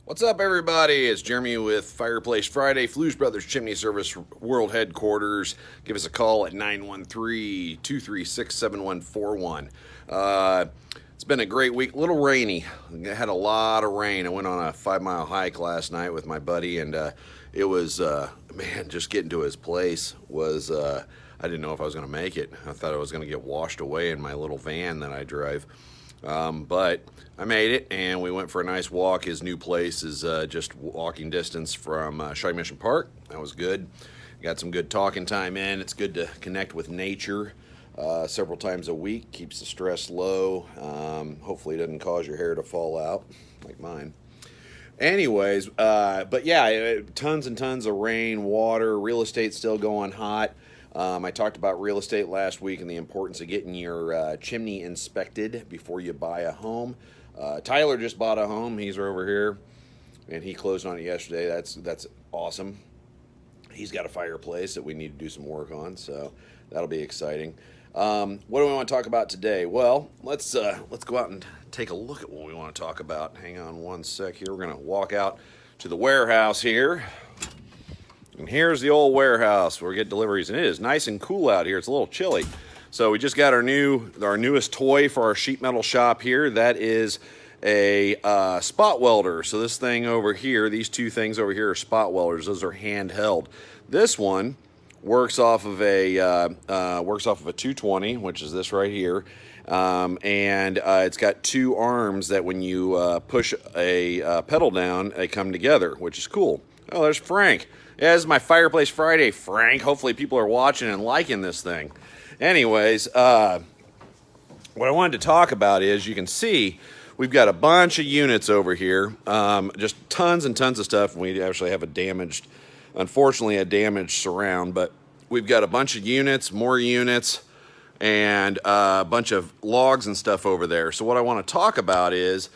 What's up, everybody? It's Jeremy with Fireplace Friday, Fluesbrothers Chimney Service World Headquarters. Give us a call at 913-236-7141. It's been a great week. A little rainy. I had a lot of rain. I went on a 5-mile hike last night with my buddy, and it was, man, just getting to his place was, I didn't know if I was going to make it. I thought I was going to get washed away in my little van that I drive. But I made it, and we went for a nice walk. His new place is just walking distance from Shawnee Mission Park. That was good. Got some good talking time in. It's good to connect with nature several times a week. Keeps the stress low. Hopefully it doesn't cause your hair to fall out like mine. Anyways, but yeah, tons and tons of rain, water, real estate still going hot. I talked about real estate last week and the importance of getting your chimney inspected before you buy a home. Tyler just bought a home. He's over here, and he closed on it yesterday. That's awesome. He's got a fireplace that we need to do some work on, so that'll be exciting. What do we want to talk about today? Well, let's go out and take a look at what we want to talk about. Hang on one sec here. We're going to walk out to the warehouse here. And here's the old warehouse where we get deliveries, and it is nice and cool out here. It's a little chilly. So we just got our newest toy for our sheet metal shop here. That is a spot welder. So this thing over here, these two things over here are spot welders. Those are handheld. This one works off of a 220, which is this right here, and it's got two arms that when you push a pedal down, they come together, which is cool. Oh, there's Frank. Yeah, this is my Fireplace Friday, Frank. Hopefully people are watching and liking this thing. Anyways, what I wanted to talk about is, you can see we've got a bunch of units over here, just tons and tons of stuff. We actually have unfortunately a damaged surround, but we've got a bunch of units, more units, and a bunch of logs and stuff over there. So what I want to talk about is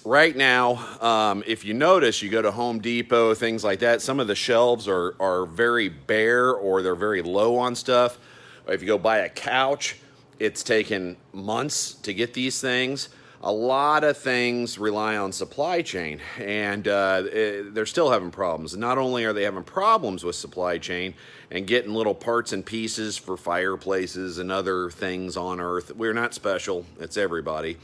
right now, if you notice, you go to Home Depot, things like that, some of the shelves are very bare, or they're very low on stuff. If you go buy a couch, it's taken months to get these things. A lot of things rely on supply chain, and they're still having problems. Not only are they having problems with supply chain and getting little parts and pieces for fireplaces and other things on Earth. We're not special. It's everybody.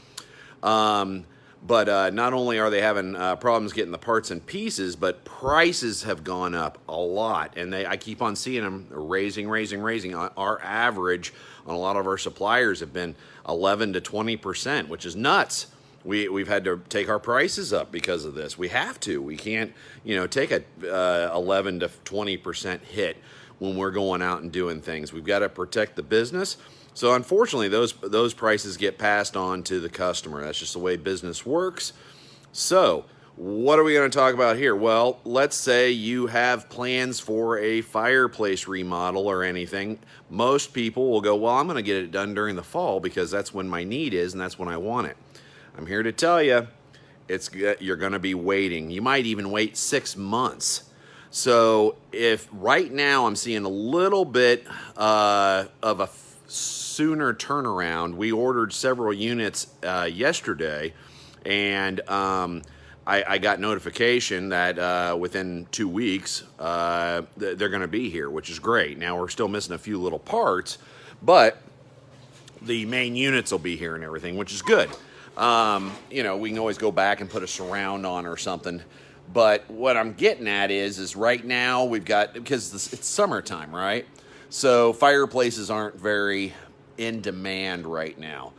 But not only are they having problems getting the parts and pieces, but prices have gone up a lot. And I keep on seeing them raising. Our average on a lot of our suppliers have been 11 to 20%, which is nuts. We've had to take our prices up because of this. We have to. We can't, take a 11 to 20% hit when we're going out and doing things. We've got to protect the business. So unfortunately, those prices get passed on to the customer. That's just the way business works. So what are we going to talk about here? Well, let's say you have plans for a fireplace remodel or anything. Most people will go, well, I'm going to get it done during the fall because that's when my need is and that's when I want it. I'm here to tell you, you're going to be waiting. You might even wait 6 months. So if right now I'm seeing a little bit of a sooner turnaround. We ordered several units yesterday, and I got notification that within 2 weeks they're going to be here, which is great. Now we're still missing a few little parts, but the main units will be here and everything, which is good. We can always go back and put a surround on or something. But what I'm getting at is right now we've got, because it's summertime, right? So fireplaces aren't very in demand right now.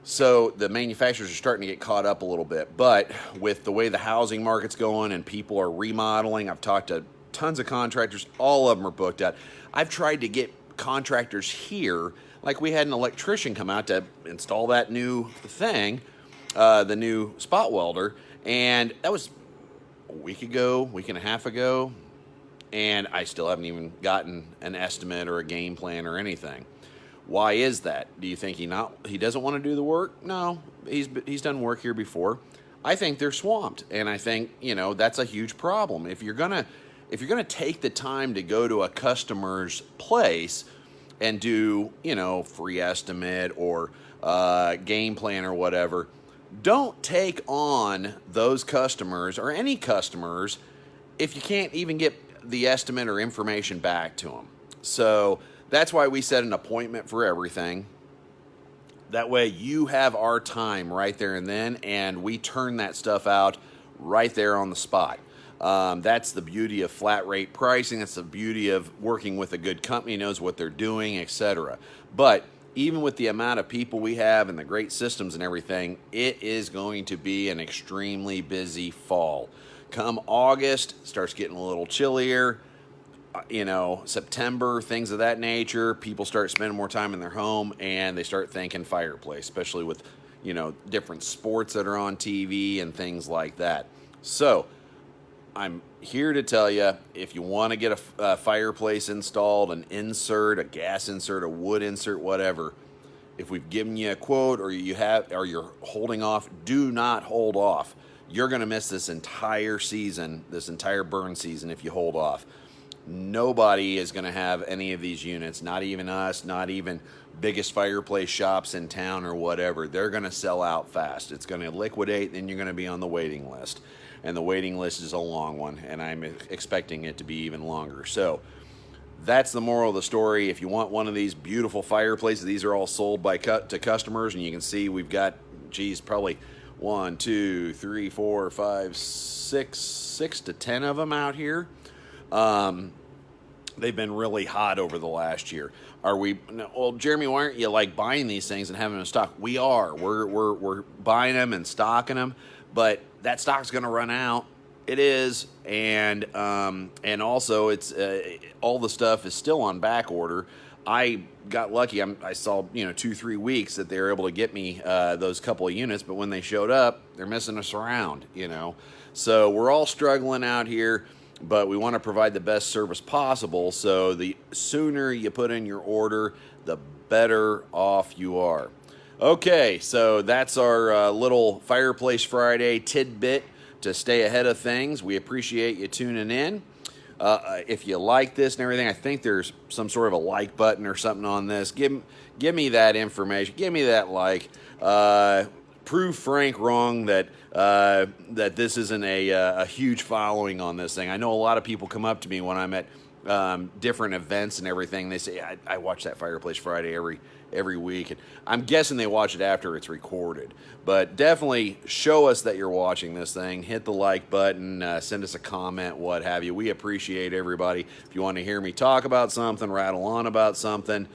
So the manufacturers are starting to get caught up a little bit. But with the way the housing market's going and people are remodeling, I've talked to tons of contractors. All of them are booked out. I've tried to get contractors here, like we had an electrician come out to install that new thing, the new spot welder. And that was a week and a half ago. And I still haven't even gotten an estimate or a game plan or anything. Why is that? Do you think he doesn't want to do the work? No, he's done work here before. I think they're swamped, and I think that's a huge problem. If you're gonna take the time to go to a customer's place and do free estimate or game plan or whatever, Don't take on those customers or any customers if you can't even get the estimate or information back to them. So that's why we set an appointment for everything. That way you have our time right there and then, and we turn that stuff out right there on the spot. That's the beauty of flat rate pricing. That's the beauty of working with a good company, knows what they're doing, etc. But even with the amount of people we have and the great systems and everything, it is going to be an extremely busy fall. Come August, starts getting a little chillier. September, things of that nature, people start spending more time in their home and they start thinking Fireplace, especially with, different sports that are on TV and things like that. So I'm here to tell you, if you want to get a fireplace installed, an insert, a gas insert, a wood insert, whatever, if we've given you a quote or you're holding off, do not hold off. You're going to miss this entire season, this entire burn season if you hold off. Nobody is going to have any of these units, not even us, not even biggest fireplace shops in town or whatever. They're going to sell out fast. It's going to liquidate, then you're going to be on the waiting list. And the waiting list is a long one, and I'm expecting it to be even longer. So that's the moral of the story. If you want one of these beautiful fireplaces, these are all sold to customers, and you can see we've got, probably 1, 2, 3, 4, 5, 6 to 10 of them out here. They've been really hot over the last year. Well, Jeremy, why aren't you buying these things and having them in stock? We are. We're buying them and stocking them, but that stock's going to run out. It is, and also it's all the stuff is still on back order. I got lucky. I saw 2-3 weeks that they were able to get me those couple of units, but when they showed up, they're missing us around. So we're all struggling out here. But we want to provide the best service possible, so the sooner you put in your order, the better off you are. Okay, so that's our little Fireplace Friday tidbit to stay ahead of things. We appreciate you tuning in. If you like this and everything, I think there's some sort of a like button or something on this. Give me that information. Give me that like. Prove Frank wrong that this isn't a huge following on this thing. I know a lot of people come up to me when I'm at different events and everything. They say, I watch that Fireplace Friday every week. And I'm guessing they watch it after it's recorded. But definitely show us that you're watching this thing. Hit the like button. Send us a comment, what have you. We appreciate everybody. If you want to hear me talk about something, rattle on about something,